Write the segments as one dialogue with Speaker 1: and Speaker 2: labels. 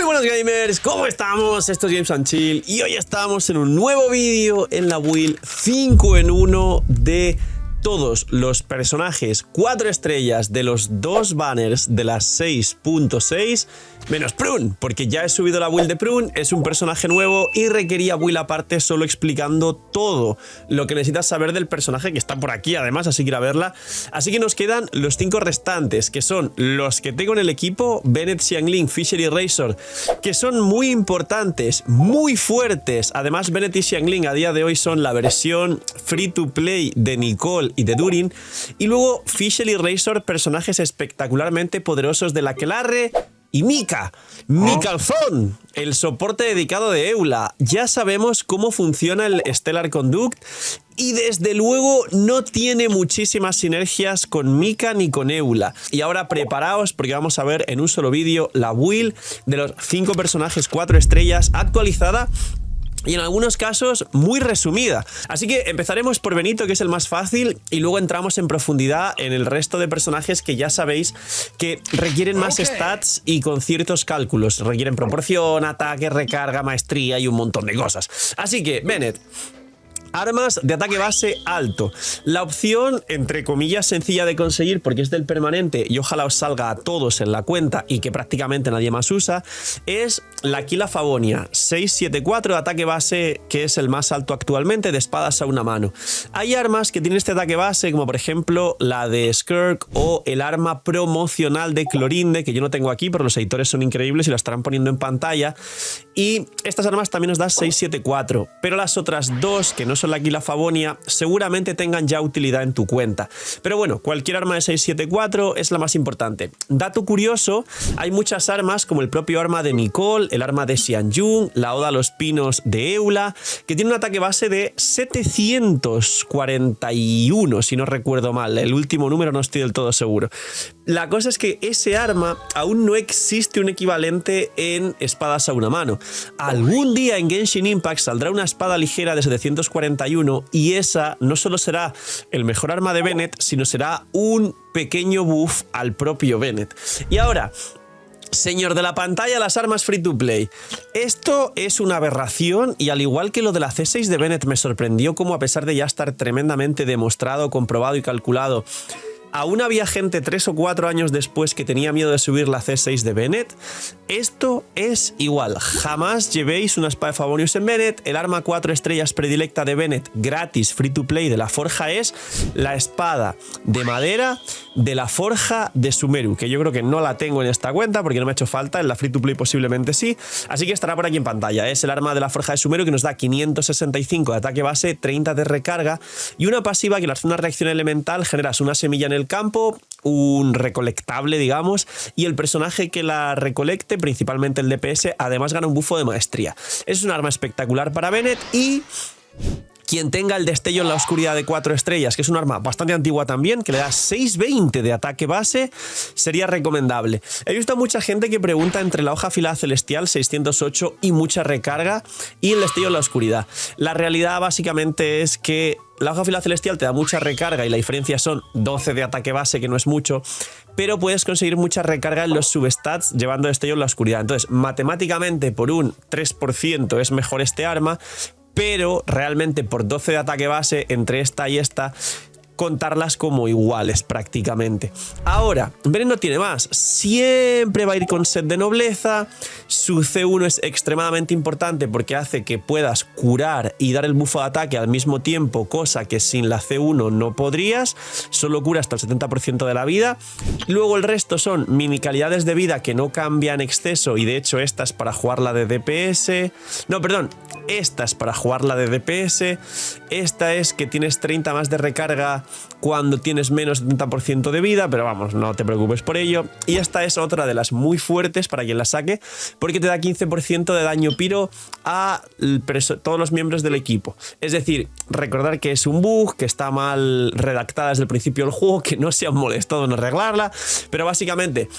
Speaker 1: Muy buenos gamers, ¿cómo estamos? Esto es Games and Chill y hoy estamos en un nuevo vídeo en la build 5 en 1 de todos los personajes 4 estrellas de los dos banners de las 6.6 menos Prune, porque ya he subido la build de Prune, es un personaje nuevo y requería build aparte solo explicando todo lo que necesitas saber del personaje que está por aquí además, así que ir a verla. Así que nos quedan los 5 restantes, que son los que tengo en el equipo, Bennett, Xiangling, Fisher y Razor, que son muy importantes, muy fuertes. Además, Bennett y Xiangling a día de hoy son la versión free to play de Nicole y de Durin. Y luego Fisher y Razor, personajes espectacularmente poderosos de la Aquelarre y Mika, Mikalzón, el soporte dedicado de Eula. Ya sabemos cómo funciona el Stellar Conduct y desde luego no tiene muchísimas sinergias con Mika ni con Eula. Y ahora preparaos porque vamos a ver en un solo vídeo la build de los 5 personajes 4 estrellas actualizada y en algunos casos muy resumida. Así que empezaremos por Benito, que es el más fácil, y luego entramos en profundidad en el resto de personajes que ya sabéis que requieren más stats y con ciertos cálculos. Requieren proporción, ataque, recarga, maestría y un montón de cosas. Así que, Bennett, armas de ataque base alto. La opción, entre comillas, sencilla de conseguir porque es del permanente y ojalá os salga a todos en la cuenta y que prácticamente nadie más usa, es la Aquila Favonia 674 de ataque base, que es el más alto actualmente, de espadas a una mano. Hay armas que tienen este ataque base, como por ejemplo la de Skirk o el arma promocional de Clorinde, que yo no tengo aquí, pero los editores son increíbles y la estarán poniendo en pantalla. Y estas armas también nos da 674, pero las otras dos, que no son la Aquila Favonia, seguramente tengan ya utilidad en tu cuenta. Pero bueno, cualquier arma de 674 es la más importante. Dato curioso, hay muchas armas como el propio arma de Nicole, el arma de Xianjun, la Oda a los Pinos de Eula, que tiene un ataque base de 741, si no recuerdo mal. El último número no estoy del todo seguro. La cosa es que ese arma aún no existe un equivalente en espadas a una mano. Algún día en Genshin Impact saldrá una espada ligera de 741 y esa no solo será el mejor arma de Bennett, sino será un pequeño buff al propio Bennett. Y ahora, señor de la pantalla, las armas free to play. Esto es una aberración y al igual que lo de la C6 de Bennett me sorprendió cómo, a pesar de ya estar tremendamente demostrado, comprobado y calculado, aún había gente 3 o 4 años después que tenía miedo de subir la C6 de Bennett. Esto es igual. Jamás llevéis una espada de Favonius en Bennett. El arma 4 estrellas predilecta de Bennett, gratis, free to play, de la forja es la espada de madera de la forja de Sumeru, que yo creo que no la tengo en esta cuenta porque no me ha hecho falta. En la free to play posiblemente sí, así que estará por aquí en pantalla. Es el arma de la forja de Sumeru, que nos da 565 de ataque base, 30 de recarga y una pasiva que al hacer una reacción elemental generas una semilla en el campo, un recolectable, digamos, y el personaje que la recolecte, principalmente el DPS, además gana un bufo de maestría. Es un arma espectacular para Bennett. Y quien tenga el destello en la oscuridad de 4 estrellas, que es un arma bastante antigua también, que le da 620 de ataque base, sería recomendable. He visto a mucha gente que pregunta entre la hoja afilada celestial 608 y mucha recarga y el destello en la oscuridad. La realidad básicamente es que la hoja afilada celestial te da mucha recarga y la diferencia son 12 de ataque base, que no es mucho, pero puedes conseguir mucha recarga en los substats llevando destello en la oscuridad. Entonces, matemáticamente por un 3% es mejor este arma, pero realmente por 12 de ataque base, entre esta y esta, contarlas como iguales prácticamente. Ahora, Bennett no tiene más, siempre va a ir con set de nobleza. Su C1 es extremadamente importante porque hace que puedas curar y dar el bufo de ataque al mismo tiempo, cosa que sin la C1 no podrías, solo cura hasta el 70% de la vida. Luego el resto son mini calidades de vida que no cambian exceso, y de hecho esta es para jugarla de DPS, no, perdón, esta es para jugarla de DPS, esta es que tienes 30 más de recarga cuando tienes menos de 70% de vida, pero vamos, no te preocupes por ello. Y esta es otra de las muy fuertes para quien la saque, porque te da 15% de daño piro a todos los miembros del equipo. Es decir, recordar que es un bug, que está mal redactada desde el principio del juego, que no se han molestado en arreglarla, pero básicamente,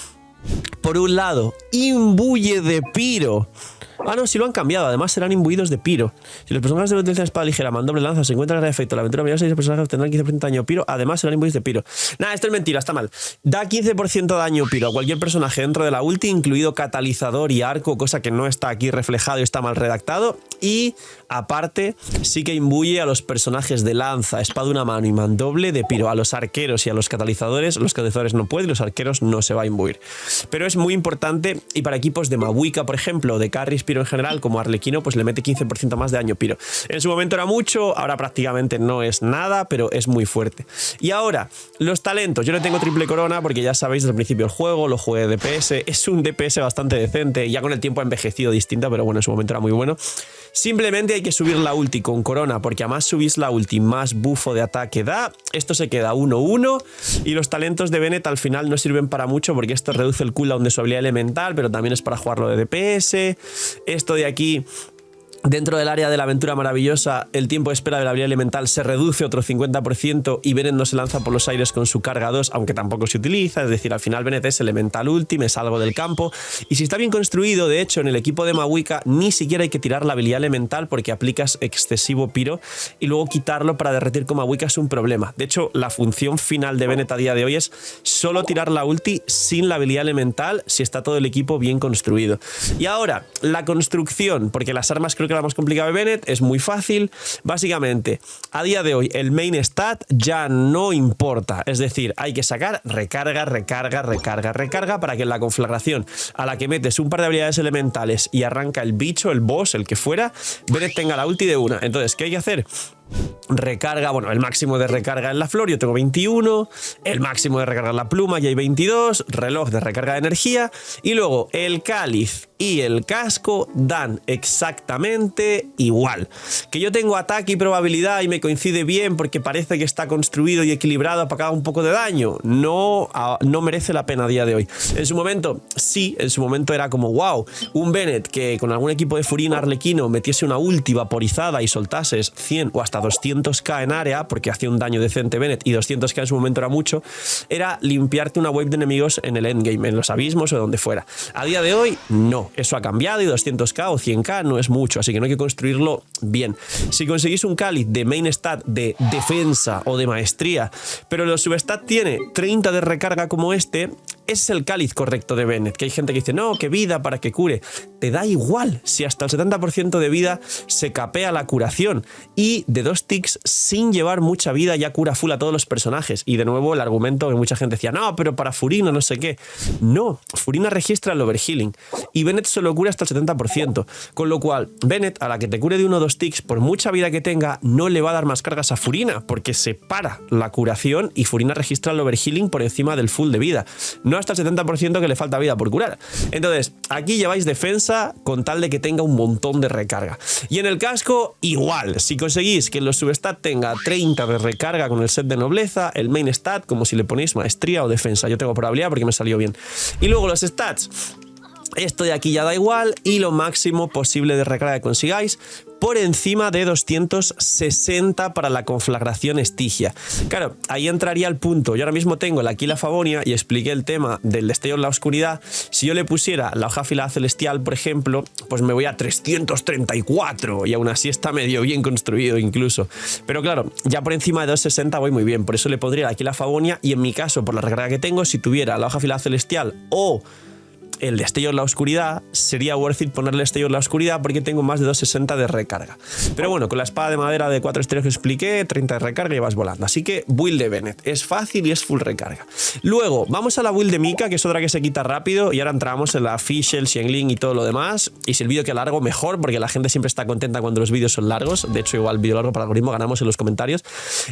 Speaker 1: por un lado, imbuye de piro Ah, no, sí lo han cambiado. Además serán imbuidos de piro. Si los personajes de utilizan espada ligera, mandoble, lanza, se encuentran en el efecto, la aventura mayor, 6 personajes tendrán 15% de daño piro. Además serán imbuidos de piro. Nada, esto es mentira, está mal. Da 15% de daño piro a cualquier personaje dentro de la ulti, incluido catalizador y arco, cosa que no está aquí reflejado y está mal redactado. Y aparte, sí que imbuye a los personajes de lanza, espada una mano y mandoble de piro. A los arqueros y a los catalizadores no pueden, los arqueros no se va a imbuir. Pero es muy importante, y para equipos de Mavuika, por ejemplo, de carries piro en general, como Arlequino, pues le mete 15% más de daño piro. En su momento era mucho, ahora prácticamente no es nada, pero es muy fuerte. Y ahora, los talentos. Yo no tengo triple corona porque ya sabéis desde el principio del juego, lo jugué de DPS, es un DPS bastante decente, ya con el tiempo ha envejecido distinto, pero bueno, en su momento era muy bueno. Simplemente hay que subir la ulti con corona, porque a más subís la ulti, más bufo de ataque da. Esto se queda 1-1 y los talentos de Bennett al final no sirven para mucho porque esto reduce el cooldown de su habilidad elemental, pero también es para jugarlo de DPS. Esto de aquí... Dentro del área de la aventura maravillosa, el tiempo de espera de la habilidad elemental se reduce otro 50% y Bennett no se lanza por los aires con su carga 2, aunque tampoco se utiliza. Es decir, al final Bennett es elemental ulti, me salgo del campo. Y si está bien construido, de hecho, en el equipo de Mavuika ni siquiera hay que tirar la habilidad elemental porque aplicas excesivo piro y luego quitarlo para derretir con Mavuika es un problema. De hecho, la función final de Bennett a día de hoy es solo tirar la ulti sin la habilidad elemental si está todo el equipo bien construido. Y ahora, la construcción, porque las armas creo que la más complicada de Bennett es muy fácil. Básicamente, a día de hoy el main stat ya no importa, es decir, hay que sacar recarga para que en la conflagración a la que metes un par de habilidades elementales y arranca el bicho, el boss, el que fuera, Bennett tenga la ulti de una. Entonces, ¿qué hay que hacer? Recarga, bueno, el máximo de recarga en la flor, yo tengo 21, el máximo de recarga en la pluma, ya hay 22, reloj de recarga de energía, y luego el cáliz y el casco dan exactamente igual. Que yo tengo ataque y probabilidad y me coincide bien porque parece que está construido y equilibrado para que haga un poco de daño. No merece la pena a día de hoy. En su momento, sí, en su momento era como wow, un Bennett que con algún equipo de Furina Arlequino metiese una ulti vaporizada y soltases 100 o hasta 200k en área, porque hacía un daño decente Bennett, y 200k en su momento era mucho, era limpiarte una wave de enemigos en el endgame, en los abismos o donde fuera. A día de hoy, no. Eso ha cambiado y 200k o 100k no es mucho, así que no hay que construirlo bien. Si conseguís un cáliz de main stat de defensa o de maestría, pero el substat tiene 30 de recarga como este, ese es el cáliz correcto de Bennett. Que hay gente que dice, no, que vida para que cure. Te da igual si hasta el 70% de vida se capea la curación. Y de 2 ticks, sin llevar mucha vida, ya cura full a todos los personajes. Y de nuevo el argumento que mucha gente decía, no, pero para Furina no sé qué. No, Furina registra el overhealing. Y Bennett solo cura hasta el 70%. Con lo cual, Bennett, a la que te cure de 1 o 2 ticks, por mucha vida que tenga, no le va a dar más cargas a Furina, porque se para la curación y Furina registra el overhealing por encima del full de vida. No hasta el 70% que le falta vida por curar. Entonces, aquí lleváis defensa con tal de que tenga un montón de recarga. Y en el casco, igual. Si conseguís que los substat tenga 30 de recarga con el set de nobleza, el main stat, como si le ponéis maestría o defensa. Yo tengo probabilidad porque me salió bien. Y luego los stats. Esto de aquí ya da igual y lo máximo posible de recarga que consigáis por encima de 260 para la conflagración Estigia. Claro, ahí entraría el punto. Yo ahora mismo tengo la Aquila Favonia y expliqué el tema del destello en la oscuridad. Si yo le pusiera la hoja afilada celestial, por ejemplo, pues me voy a 334 y aún así está medio bien construido incluso. Pero claro, ya por encima de 260 voy muy bien. Por eso le pondría la Aquila Favonia y en mi caso, por la recarga que tengo, si tuviera la hoja afilada celestial o el destello en la oscuridad, sería worth it ponerle destello en la oscuridad porque tengo más de 260 de recarga. Pero bueno, con la espada de madera de 4 estéreos que expliqué, 30 de recarga y vas volando. Así que build de Bennett es fácil y es full recarga. Luego, vamos a la build de Mika, que es otra que se quita rápido, y ahora entramos en la Fischl, Xiangling y todo lo demás. Y si el vídeo queda largo, mejor, porque la gente siempre está contenta cuando los vídeos son largos. De hecho, igual vídeo largo para el algoritmo ganamos en los comentarios.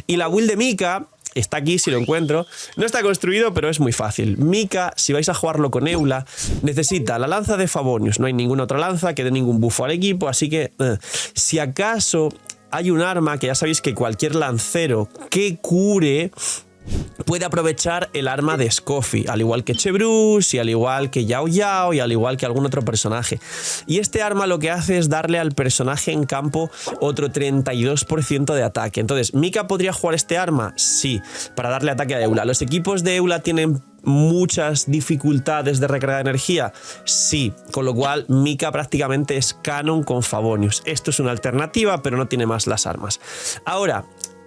Speaker 1: Y la build de Mika está aquí si lo encuentro. No está construido, pero es muy fácil. Mika, si vais a jugarlo con Eula, necesita la lanza de Favonius. No hay ninguna otra lanza que dé ningún buffo al equipo, así que si acaso hay un arma que ya sabéis que cualquier lancero que cure puede aprovechar el arma de Scoffy, al igual que Chebrus y al igual que Yao Yao y al igual que algún otro personaje. Y este arma lo que hace es darle al personaje en campo otro 32% de ataque. Entonces, ¿Mika podría jugar este arma? Sí, para darle ataque a Eula. Los equipos de Eula tienen muchas dificultades de recarga de energía. Sí, con lo cual Mika prácticamente es canon con Favonius. Esto es una alternativa, pero no tiene más las armas. Ahora,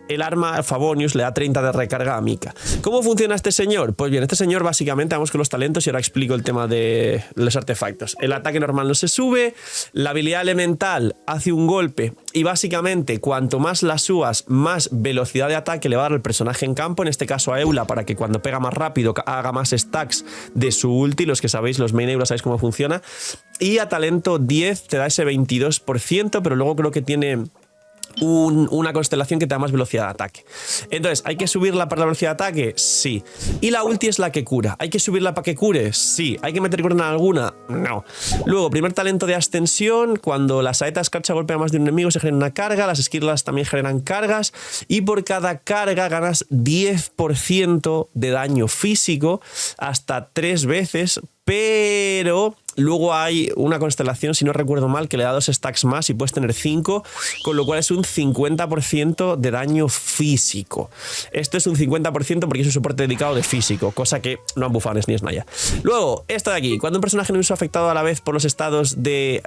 Speaker 1: el arma Favonius le da 30 de recarga a Mika. ¿Cómo funciona este señor? Pues bien, este señor básicamente, vamos con los talentos y ahora explico el tema de los artefactos. El ataque normal no se sube, la habilidad elemental hace un golpe y básicamente cuanto más la subas, más velocidad de ataque le va a dar el personaje en campo, en este caso a Eula, para que cuando pega más rápido haga más stacks de su ulti, los que sabéis, los main Eula sabéis cómo funciona. Y a talento 10 te da ese 22%, pero luego creo que tiene una constelación que te da más velocidad de ataque. Entonces, ¿hay que subirla para la velocidad de ataque? Sí. Y la ulti es la que cura. ¿Hay que subirla para que cure? Sí. ¿Hay que meter corona alguna? No. Luego, primer talento de ascensión. Cuando la saeta escarcha golpea más de un enemigo se genera una carga. Las esquirlas también generan cargas. Y por cada carga ganas 10% de daño físico hasta 3 veces. Pero luego hay una constelación, si no recuerdo mal, que le da 2 stacks más y puedes tener 5, con lo cual es un 50% de daño físico. Esto es un 50% porque es un soporte dedicado de físico, cosa que no han bufado ni Snaya. Luego, esto de aquí, cuando un personaje no es afectado a la vez por los estados de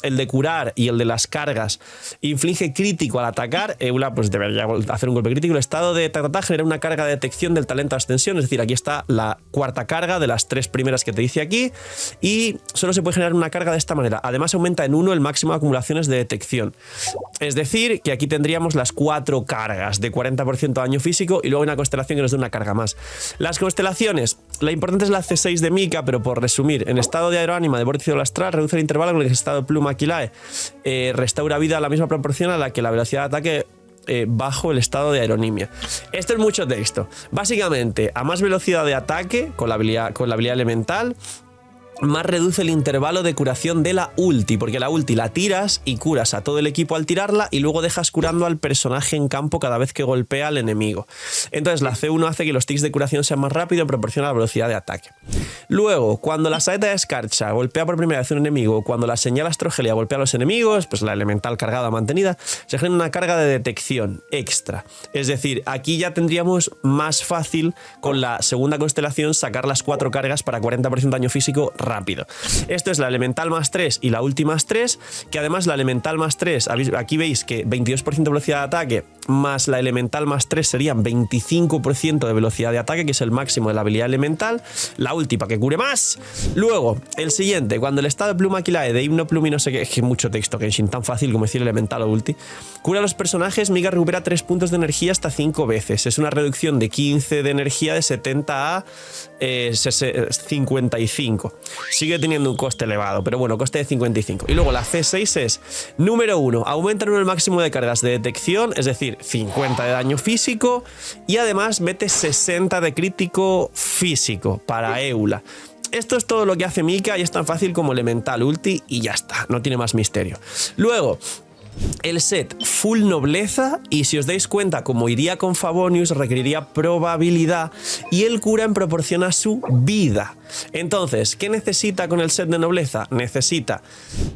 Speaker 1: el de curar y el de las cargas, inflige crítico al atacar, Eula pues debería hacer un golpe crítico. El estado de Tatata genera una carga de detección del talento de ascensión, es decir, aquí está la cuarta carga de las 3 primeras que te dice aquí, y solo se puede generar una carga de esta manera. Además aumenta en 1 el máximo de acumulaciones de detección, es decir, que aquí tendríamos las 4 cargas de 40% de daño físico y luego una constelación que nos dé una carga más. Las constelaciones, la importante es la C6 de Mika, pero por resumir, en estado de aeroánima de vórtice astral reduce el intervalo con el estado de pluma Aquilae, restaura vida a la misma proporción a la que la velocidad de ataque bajo el estado de aeronimia. Esto es mucho texto. Básicamente, a más velocidad de ataque con la habilidad elemental, más reduce el intervalo de curación de la ulti, porque la ulti la tiras y curas a todo el equipo al tirarla y luego dejas curando al personaje en campo cada vez que golpea al enemigo. Entonces la C1 hace que los ticks de curación sean más rápidos en proporción a la velocidad de ataque. Luego, cuando la saeta de escarcha golpea por primera vez a un enemigo, cuando la señal astrogelia golpea a los enemigos, pues la elemental cargada mantenida, se genera una carga de detección extra. Es decir, aquí ya tendríamos más fácil con la segunda constelación sacar las 4 cargas para 40% de daño físico rápido. Esto es la elemental más 3 y la ulti más 3, que además la elemental más 3, aquí veis que 22% de velocidad de ataque más la elemental más 3 serían 25% de velocidad de ataque, que es el máximo de la habilidad elemental. La ulti para que cure más. Luego, el siguiente, cuando el estado de pluma Aquilae, de himno plumi no sé qué, es que mucho texto, Kenshin, tan fácil como decir elemental o ulti, cura a los personajes, Mika recupera 3 puntos de energía hasta 5 veces. Es una reducción de 15 de energía de 70 a 55. Sigue teniendo un coste elevado, pero bueno, coste de 55. Y luego la C6 es, número 1, aumenta en 1 el máximo de cargas de detección, es decir, 50 de daño físico, y además mete 60 de crítico físico para Eula. Esto es todo lo que hace Mika y es tan fácil como elemental, ulti y ya está, no tiene más misterio. Luego, el set full nobleza, y si os dais cuenta, como iría con Favonius, requeriría probabilidad y el cura en proporción a su vida. Entonces, ¿qué necesita con el set de nobleza? Necesita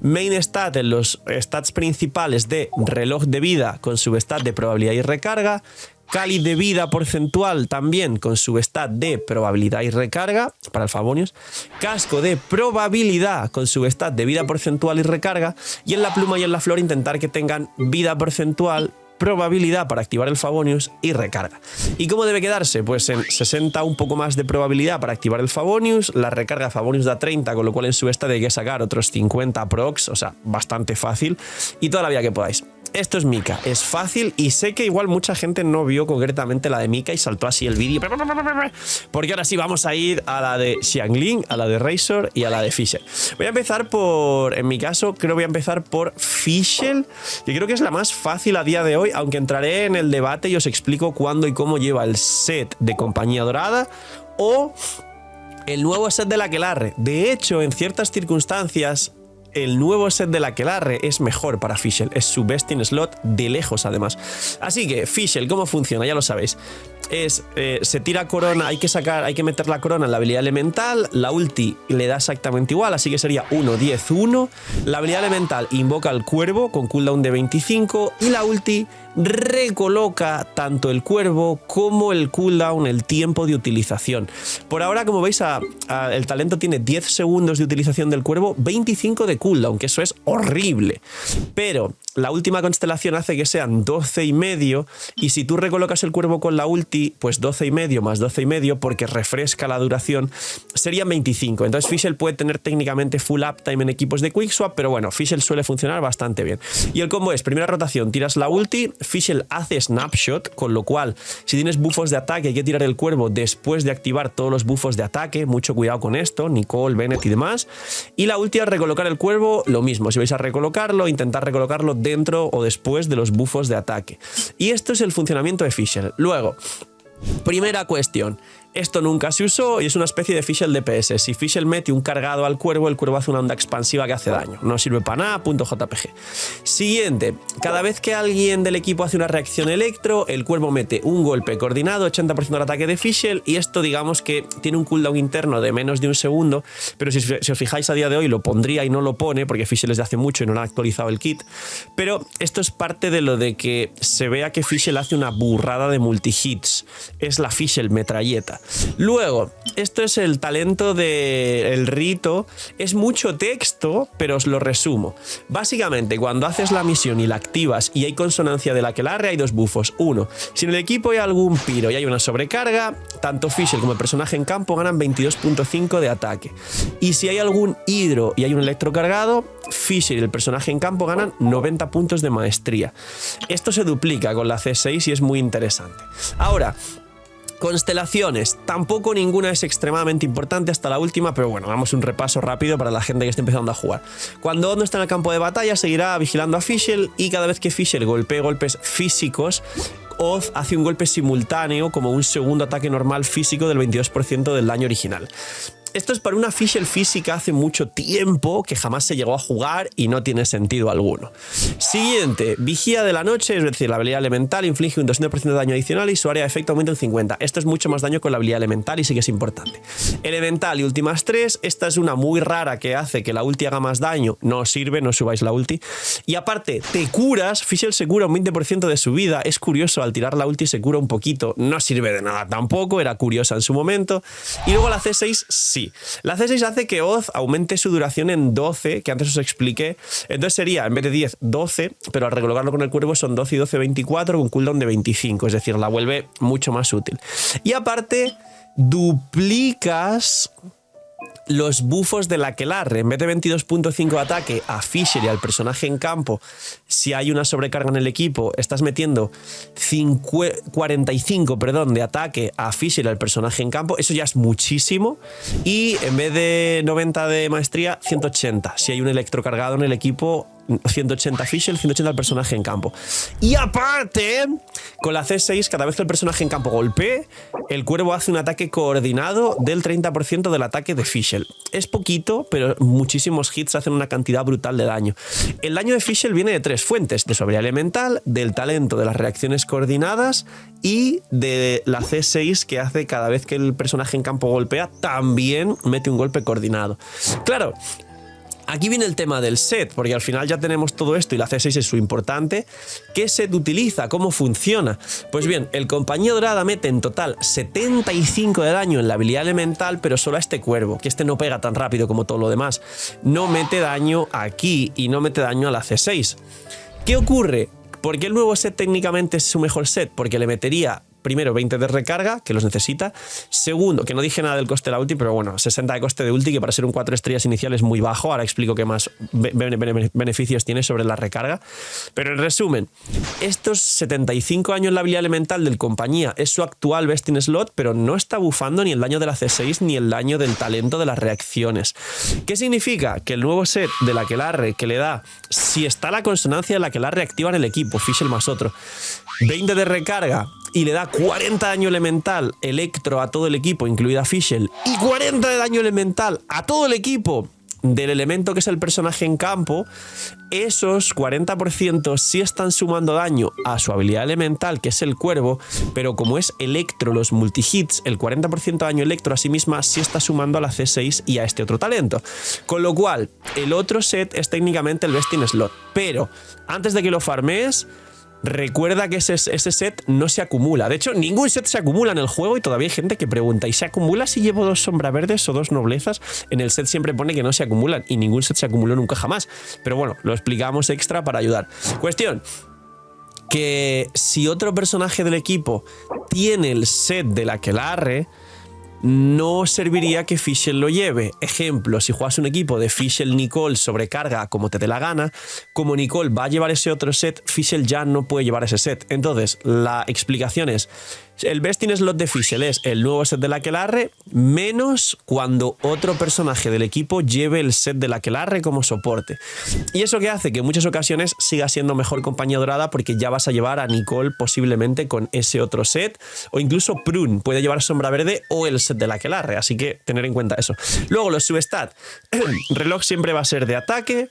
Speaker 1: main stat en los stats principales de reloj de vida con substat de probabilidad y recarga, cáliz de vida porcentual también con substat de probabilidad y recarga para el Favonius, casco de probabilidad con substat de vida porcentual y recarga, y en la pluma y en la flor intentar que tengan vida porcentual, probabilidad para activar el Favonius y recarga. ¿Y cómo debe quedarse? Pues en 60 un poco más de probabilidad para activar el Favonius, la recarga Favonius da 30, con lo cual en su stat hay que sacar otros 50 procs, o sea, bastante fácil, y toda la vida que podáis. Esto es Mika, es fácil, y sé que igual mucha gente no vio concretamente la de Mika y saltó así el vídeo, porque ahora sí vamos a ir a la de Xiangling, a la de Razor y a la de Fischl. Voy a empezar por, en mi caso, creo que voy a empezar por Fischl, que creo que es la más fácil a día de hoy, aunque entraré en el debate y os explico cuándo y cómo lleva el set de Compañía Dorada o el nuevo set de la Aquelarre. De hecho, en ciertas circunstancias, el nuevo set de la Aquelarre es mejor para Fischl, es su best in slot de lejos además. Así que Fischl, ¿cómo funciona? Ya lo sabéis. Se tira corona, hay que meter la corona en la habilidad elemental, la ulti le da exactamente igual, así que sería 1, 10, 1. La habilidad elemental invoca al cuervo con cooldown de 25 y la ulti recoloca tanto el cuervo como el cooldown, el tiempo de utilización. Por ahora, como veis, el talento tiene 10 segundos de utilización del cuervo, 25 de cooldown, que eso es horrible. Pero la última constelación hace que sean 12 y medio, y si tú recolocas el cuervo con la ulti, pues 12 y medio más 12 y medio, porque refresca la duración, serían 25. Entonces Fischl puede tener técnicamente full uptime en equipos de quickswap, pero bueno, Fischl suele funcionar bastante bien. Y el combo es, primera rotación, tiras la ulti, Fischl hace snapshot, con lo cual, si tienes buffos de ataque, hay que tirar el cuervo después de activar todos los buffos de ataque, mucho cuidado con esto, Nicole, Bennett y demás. Y la ulti al recolocar el cuervo, lo mismo, si vais a recolocarlo, intentar recolocarlo dentro o después de los buffos de ataque. Y esto es el funcionamiento de Fischl. Luego, primera cuestión. Esto nunca se usó y es una especie de Fischl DPS. Si Fischl mete un cargado al cuervo, el cuervo hace una onda expansiva que hace daño. No sirve para nada, .jpg. Siguiente. Cada vez que alguien del equipo hace una reacción electro, el cuervo mete un golpe coordinado, 80% del ataque de Fischl, y esto digamos que tiene un cooldown interno de menos de un segundo, pero si os fijáis a día de hoy lo pondría y no lo pone, porque Fischl es de hace mucho y no lo han actualizado el kit. Pero esto es parte de lo de que se vea que Fischl hace una burrada de multi-hits. Es la Fischl metralleta. Luego, esto es el talento del rito. Es mucho texto, pero os lo resumo. Básicamente, cuando haces la misión y la activas y hay consonancia de la Aquelarre, hay dos buffos. Uno, si en el equipo hay algún piro y hay una sobrecarga, tanto Fischl como el personaje en campo ganan 22.5 de ataque. Y si hay algún hidro y hay un electro cargado, Fischl y el personaje en campo ganan 90 puntos de maestría. Esto se duplica con la C6 y es muy interesante. Ahora, constelaciones, tampoco ninguna es extremadamente importante hasta la última, pero bueno, damos un repaso rápido para la gente que está empezando a jugar. Cuando Odd no está en el campo de batalla, seguirá vigilando a Fischl y cada vez que Fischl golpee golpes físicos, Odd hace un golpe simultáneo como un segundo ataque normal físico del 22% del daño original. Esto es para una Fischl física hace mucho tiempo que jamás se llegó a jugar y no tiene sentido alguno. Siguiente, vigía de la noche, es decir, la habilidad elemental inflige un 200% de daño adicional y su área de efecto aumenta un 50%. Esto es mucho más daño con la habilidad elemental y sí que es importante. Elemental y últimas 3, esta es una muy rara que hace que la ulti haga más daño, no os sirve, no subáis la ulti. Y aparte, te curas, Fischl se cura un 20% de su vida, es curioso, al tirar la ulti se cura un poquito, no sirve de nada tampoco, era curiosa en su momento. Y luego la C6, sí. La C6 hace que Odd aumente su duración en 12, que antes os expliqué. Entonces sería, en vez de 10, 12, pero al recolocarlo con el cuervo son 12 y 12, 24, con cooldown de 25. Es decir, la vuelve mucho más útil. Y aparte, duplicas los buffos de la Aquelarre. En vez de 22.5 de ataque a Fischl y al personaje en campo, si hay una sobrecarga en el equipo, estás metiendo 45 de ataque a Fischl y al personaje en campo. Eso ya es muchísimo. Y en vez de 90 de maestría, 180. Si hay un electro cargado en el equipo, 180 Fischl, 180 al personaje en campo. Y aparte, con la C6, cada vez que el personaje en campo golpee, el cuervo hace un ataque coordinado del 30% del ataque de Fischl. Es poquito, pero muchísimos hits hacen una cantidad brutal de daño. El daño de Fischl viene de 3 fuentes: de su habilidad elemental, del talento de las reacciones coordinadas y de la C6, que hace cada vez que el personaje en campo golpea, también mete un golpe coordinado. Claro, aquí viene el tema del set, porque al final ya tenemos todo esto y la C6 es su importante. ¿Qué set utiliza? ¿Cómo funciona? Pues bien, el Compañía Dorada mete en total 75 de daño en la habilidad elemental, pero solo a este cuervo, que este no pega tan rápido como todo lo demás. No mete daño aquí y no mete daño a la C6. ¿Qué ocurre? ¿Por qué el nuevo set técnicamente es su mejor set? Porque le metería primero 20 de recarga, que los necesita. Segundo, que no dije nada del coste de la ulti, pero bueno, 60 de coste de ulti, que para ser un 4 estrellas inicial es muy bajo. Ahora explico qué más beneficios tiene sobre la recarga. Pero en resumen, estos 75 años en la habilidad elemental del Compañía es su actual best in slot, pero no está bufando ni el daño de la C6 ni el daño del talento de las reacciones. ¿Qué significa? Que el nuevo set de la Aquelarre, que le da, si está la consonancia de la Aquelarre activa en el equipo, Fischl más otro, 20 de recarga, y le da 40 de daño elemental electro a todo el equipo, incluida Fischl, y 40 de daño elemental a todo el equipo, del elemento que es el personaje en campo, esos 40% sí están sumando daño a su habilidad elemental, que es el cuervo, pero como es electro, los multihits, el 40% de daño electro a sí misma sí está sumando a la C6 y a este otro talento. Con lo cual, el otro set es técnicamente el Best in Slot. Pero antes de que lo farmees, recuerda que ese set no se acumula. De hecho, ningún set se acumula en el juego y todavía hay gente que pregunta, ¿y se acumula si llevo 2 sombra verdes o 2 noblezas? En el set siempre pone que no se acumulan y ningún set se acumuló nunca jamás. Pero bueno, lo explicamos extra para ayudar. Cuestión, que si otro personaje del equipo tiene el set de la aquelarre, no serviría que Fischl lo lleve. Ejemplo, si juegas un equipo de Fischl Nicole sobrecarga como te dé la gana, como Nicole va a llevar ese otro set, Fischl ya no puede llevar ese set. Entonces, la explicación es, el Best in Slot de Fischl es el nuevo set de la aquelarre, menos cuando otro personaje del equipo lleve el set de la aquelarre como soporte. Y eso que hace que en muchas ocasiones siga siendo mejor compañía dorada, porque ya vas a llevar a Nicole posiblemente con ese otro set, o incluso Prune puede llevar sombra verde o el set de la aquelarre, así que tener en cuenta eso. Luego los substats, reloj siempre va a ser de ataque,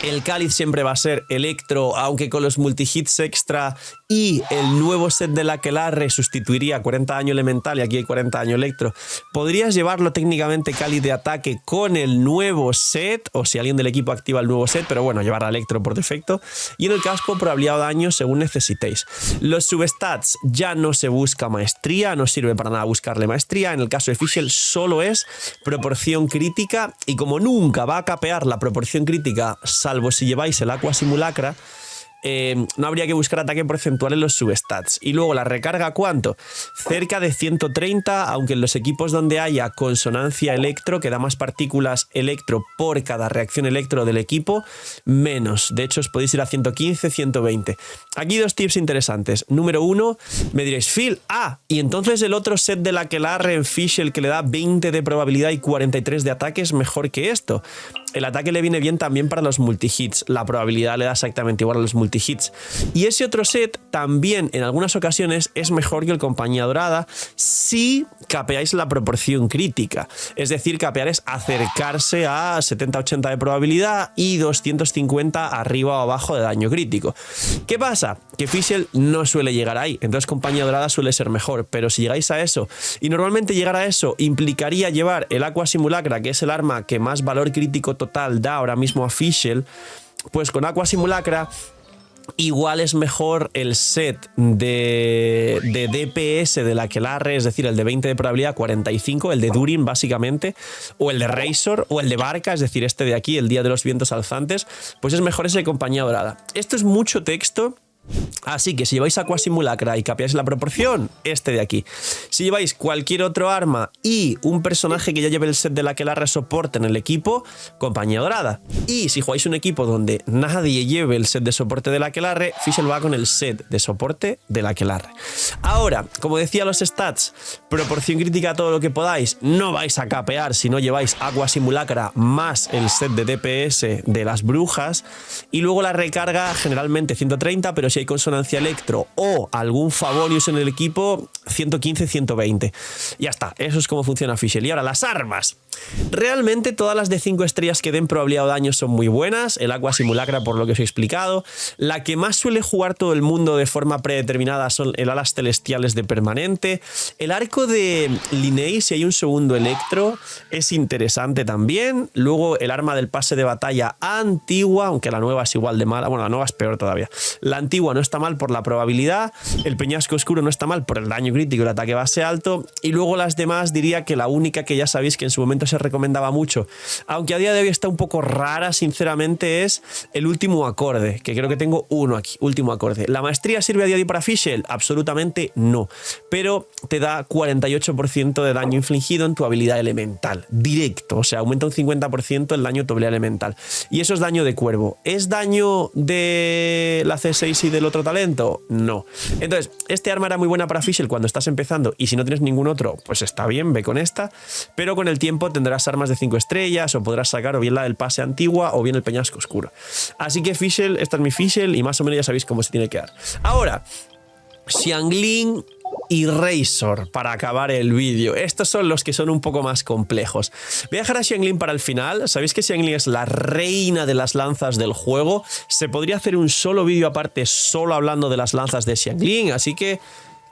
Speaker 1: el cáliz siempre va a ser electro, aunque con los multihits extra, y el nuevo set de la aquelarre sustituiría 40 daño elemental y aquí hay 40 daño electro. Podrías llevarlo técnicamente cáliz de ataque con el nuevo set, o si alguien del equipo activa el nuevo set, pero bueno, llevar a electro por defecto. Y en el casco, probabilidad de daño según necesitéis. Los substats ya no se busca maestría, no sirve para nada buscarle maestría. En el caso de Fischl solo es proporción crítica, y como nunca va a capear la proporción crítica, salvo si lleváis el Aqua Simulacra, no habría que buscar ataque porcentual en los substats. Y luego la recarga, ¿cuánto? Cerca de 130, aunque en los equipos donde haya consonancia electro, que da más partículas electro por cada reacción electro del equipo, menos. De hecho, os podéis ir a 115, 120. Aquí 2 tips interesantes. Número 1, me diréis, Phil, y entonces el otro set de la aquelarre en Fischl que le da 20 de probabilidad y 43 de ataque es mejor que esto. El ataque le viene bien también para los multihits, la probabilidad le da exactamente igual a los multihits. Y ese otro set también en algunas ocasiones es mejor que el compañía dorada si capeáis la proporción crítica. Es decir, capear es acercarse a 70-80 de probabilidad y 250 arriba o abajo de daño crítico. ¿Qué pasa? Que Fischl no suele llegar ahí, entonces compañía dorada suele ser mejor, pero si llegáis a eso, y normalmente llegar a eso implicaría llevar el Aqua Simulacra, que es el arma que más valor crítico total da ahora mismo a Fischl, pues con Aqua Simulacra igual es mejor el set de DPS de la aquelarre, es decir, el de 20 de probabilidad, 45, el de Durin básicamente, o el de Razor, o el de Barca, es decir, este de aquí, el Día de los Vientos Alzantes, pues es mejor ese compañía dorada. Esto es mucho texto, así que si lleváis Aqua Simulacra y capeáis la proporción, este de aquí. Si lleváis cualquier otro arma y un personaje que ya lleve el set de la aquelarre soporte en el equipo, compañía dorada. Y si jugáis un equipo donde nadie lleve el set de soporte de la aquelarre, Fischl va con el set de soporte de la aquelarre. Ahora, como decía los stats, proporción crítica a todo lo que podáis, no vais a capear si no lleváis Aqua Simulacra más el set de DPS de las brujas, y luego la recarga generalmente 130, pero si hay consonancia electro o algún Favonius en el equipo, 115, 120. Ya está, eso es como funciona Fischl. Y ahora las armas. Realmente todas las de 5 estrellas que den probabilidad o daño son muy buenas. El Aqua Simulacra, por lo que os he explicado. La que más suele jugar todo el mundo de forma predeterminada son el Alas Celestiales de permanente. El arco de Linnea, si hay un segundo electro, es interesante también. Luego el arma del pase de batalla antigua, aunque la nueva es igual de mala. Bueno, la nueva es peor todavía. La antigua no está mal por la probabilidad. El Peñasco Oscuro no está mal por el daño crítico y el ataque base alto. Y luego las demás diría que la única que ya sabéis que en su momento se recomendaba mucho, aunque a día de hoy está un poco rara sinceramente, es el último acorde, que creo que tengo uno aquí, último acorde. ¿La maestría sirve a día de hoy para Fischl? Absolutamente no, pero te da 48% de daño infligido en tu habilidad elemental, directo, o sea, aumenta un 50% el daño de tu habilidad elemental. Y eso es daño de cuervo. ¿Es daño de la C6 y del otro talento? No. Entonces, este arma era muy buena para Fischl cuando estás empezando, y si no tienes ningún otro, pues está bien, ve con esta, pero con el tiempo tendrás armas de 5 estrellas o podrás sacar o bien la del pase antigua o bien el Peñasco Oscuro. Así que esta es mi Fischl y más o menos ya sabéis cómo se tiene que dar. Ahora, Xiangling y Razor para acabar el vídeo. Estos son los que son un poco más complejos. Voy a dejar a Xiangling para el final. Sabéis que Xiangling es la reina de las lanzas del juego. Se podría hacer un solo vídeo aparte solo hablando de las lanzas de Xiangling, así que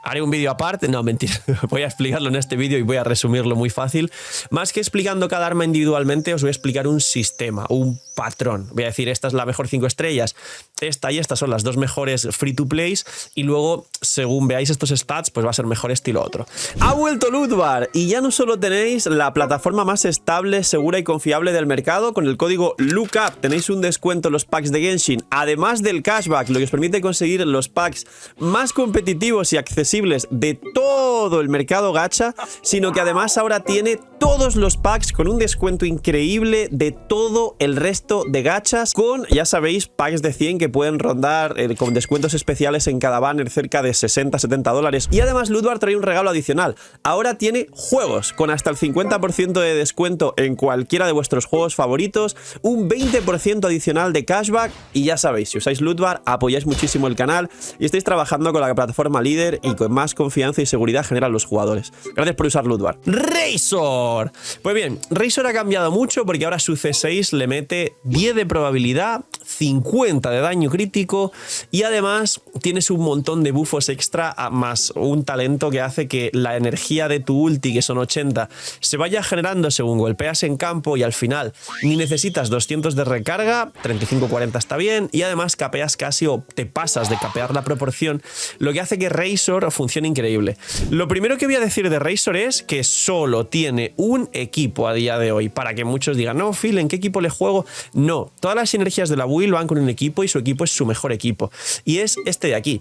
Speaker 1: haré un vídeo aparte, no, mentira, voy a explicarlo en este vídeo y voy a resumirlo muy fácil. Más que explicando cada arma individualmente, os voy a explicar un sistema, un patrón. Voy a decir, esta es la mejor 5 estrellas, esta y esta son las dos mejores free to plays, y luego, según veáis estos stats, pues va a ser mejor estilo otro. Ha vuelto Lootbar, y ya no solo tenéis la plataforma más estable, segura y confiable del mercado, con el código LOOKUP tenéis un descuento en los packs de Genshin, además del cashback, lo que os permite conseguir los packs más competitivos y accesibles de todo el mercado gacha, sino que además ahora tiene todos los packs con un descuento increíble de todo el resto de gachas, con, ya sabéis, packs de 100 que pueden rondar con descuentos especiales en cada banner cerca de 60-70 dólares. Y además Lootbar trae un regalo adicional. Ahora tiene juegos con hasta el 50% de descuento en cualquiera de vuestros juegos favoritos, un 20% adicional de cashback, y ya sabéis, si usáis Lootbar apoyáis muchísimo el canal y estáis trabajando con la plataforma líder y con más confianza y seguridad generan los jugadores. Gracias por usar Lootbar. Razor. Pues bien, Razor ha cambiado mucho porque ahora su C6 le mete 10 de probabilidad, 50 de daño crítico, y además tienes un montón de buffos extra más un talento que hace que la energía de tu ulti, que son 80, se vaya generando según golpeas en campo, y al final ni necesitas 200 de recarga, 35-40 está bien, y además capeas casi o te pasas de capear la proporción, lo que hace que Razor funcione increíble. Lo primero que voy a decir de Razor es que solo tiene un equipo a día de hoy, para que muchos digan, no, Phil, ¿en qué equipo le juego? No, todas las sinergias de la build van con un equipo y su equipo es su mejor equipo, y es este de aquí.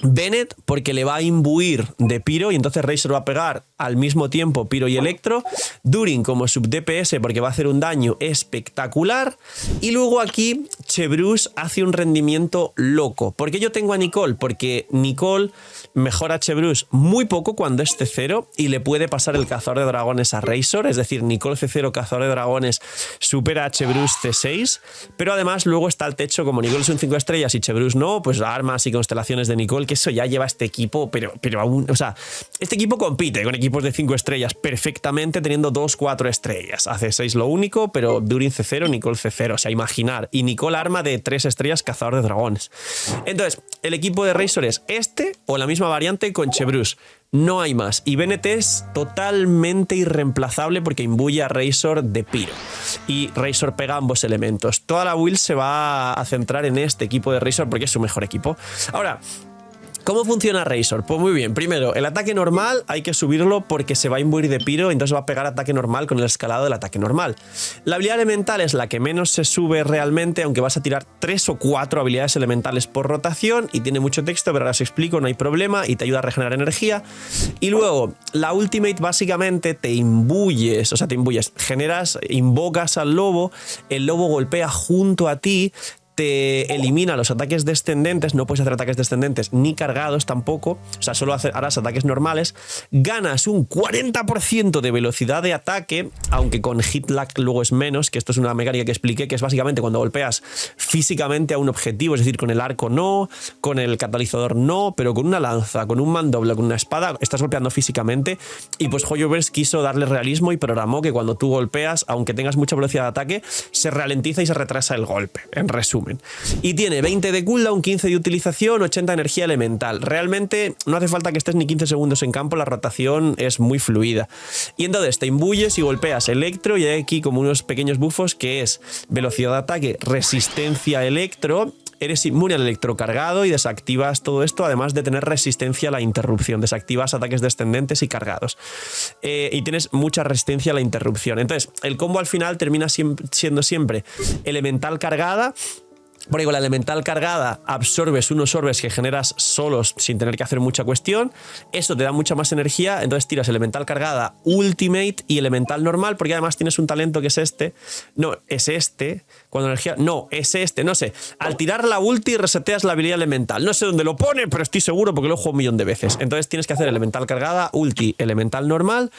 Speaker 1: Bennett, porque le va a imbuir de Pyro y entonces Razor va a pegar al mismo tiempo Pyro y Electro. Durin como sub DPS porque va a hacer un daño espectacular. Y luego aquí Chevreuse hace un rendimiento loco. ¿Por qué yo tengo a Nicole? Porque Nicole mejora a Chevreuse muy poco cuando es C0 y le puede pasar el cazador de dragones a Razor. Es decir, Nicole C0 cazador de dragones supera a Chevreuse C6. Pero además luego está el techo, como Nicole es un 5 estrellas y Chevreuse no, pues armas y constelaciones de Nicole, que eso ya lleva este equipo, pero aún, o sea, este equipo compite con equipos de 5 estrellas perfectamente, teniendo 2-4 estrellas. Hace 6 lo único, pero Durin C0, Nicole C0, o sea, imaginar. Y Nicole arma de 3 estrellas cazador de dragones. Entonces, el equipo de Razor es este o la misma variante con Chevreuse. No hay más. Y Bennett es totalmente irreemplazable porque imbuye a Razor de Pyro. Y Razor pega ambos elementos. Toda la build se va a centrar en este equipo de Razor porque es su mejor equipo. Ahora, ¿cómo funciona Razor? Pues muy bien. Primero, el ataque normal hay que subirlo porque se va a imbuir de Pyro, entonces va a pegar ataque normal con el escalado del ataque normal. La habilidad elemental es la que menos se sube realmente, aunque vas a tirar 3 o 4 habilidades elementales por rotación y tiene mucho texto, pero ahora os explico, no hay problema, y te ayuda a regenerar energía. Y luego, la ultimate básicamente te imbuyes, o sea, te imbuyes, invocas al lobo, el lobo golpea junto a ti, te elimina los ataques descendentes, no puedes hacer ataques descendentes ni cargados tampoco, o sea, solo harás ataques normales, ganas un 40% de velocidad de ataque, aunque con hit lag luego es menos, que esto es una mecánica que expliqué, que es básicamente cuando golpeas físicamente a un objetivo, es decir, con el arco no, con el catalizador no, pero con una lanza, con un mandoble, con una espada, estás golpeando físicamente, y pues Hoyoverse quiso darle realismo y programó que cuando tú golpeas, aunque tengas mucha velocidad de ataque, se ralentiza y se retrasa el golpe, en resumen. Y tiene 20 de cooldown, 15 de utilización, 80 de energía elemental. Realmente no hace falta que estés ni 15 segundos en campo, la rotación es muy fluida. Y entonces te imbuyes y golpeas Electro, y hay aquí como unos pequeños buffos que es velocidad de ataque, resistencia Electro. Eres inmune al electrocargado y desactivas todo esto, además de tener resistencia a la interrupción. Desactivas ataques descendentes y cargados. Y tienes mucha resistencia a la interrupción. Entonces, el combo al final termina siendo siempre elemental cargada. Porque con la elemental cargada absorbes unos orbes que generas solos sin tener que hacer mucha cuestión. Eso te da mucha más energía. Entonces tiras elemental cargada, ultimate y elemental normal. Porque además tienes un talento que es este. No, es este. Cuando energía... No, es este. No sé. Al tirar la ulti reseteas la habilidad elemental. No sé dónde lo pone, pero estoy seguro porque lo he jugado un millón de veces. Entonces tienes que hacer elemental cargada, ulti, elemental normal.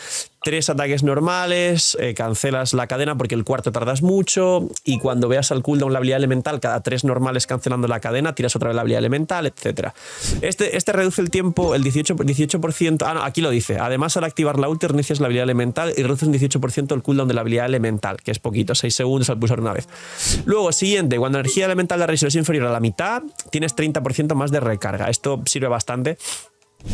Speaker 1: 3 ataques normales, cancelas la cadena porque el cuarto tardas mucho, y cuando veas al cooldown la habilidad elemental, cada 3 normales cancelando la cadena, tiras otra vez la habilidad elemental, etc. Este reduce el tiempo, el 18%. Ah, no, aquí lo dice. Además, al activar la ulti, reinicias la habilidad elemental y reduces un 18% el cooldown de la habilidad elemental, que es poquito, 6 segundos al pulsar una vez. Luego, siguiente, cuando la energía elemental de Razor es inferior a la mitad, tienes 30% más de recarga. Esto sirve bastante.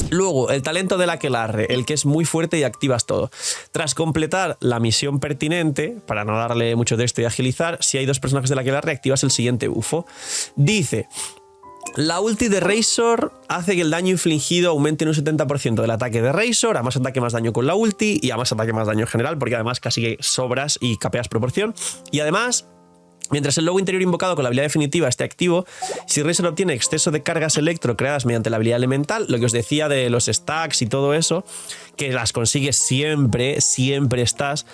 Speaker 1: Luego, el talento del aquelarre, el que es muy fuerte y activas todo. Tras completar la misión pertinente, para no darle mucho texto y agilizar, si hay 2 personajes del aquelarre, activas el siguiente bufo. Dice: la ulti de Razor hace que el daño infligido aumente en un 70% del ataque de Razor, a más ataque más daño con la ulti y a más ataque más daño en general, porque además casi que sobras y capeas proporción. Y además, mientras el lobo interior invocado con la habilidad definitiva esté activo, si Razor obtiene exceso de cargas electro creadas mediante la habilidad elemental, lo que os decía de los stacks y todo eso, que las consigues siempre estás,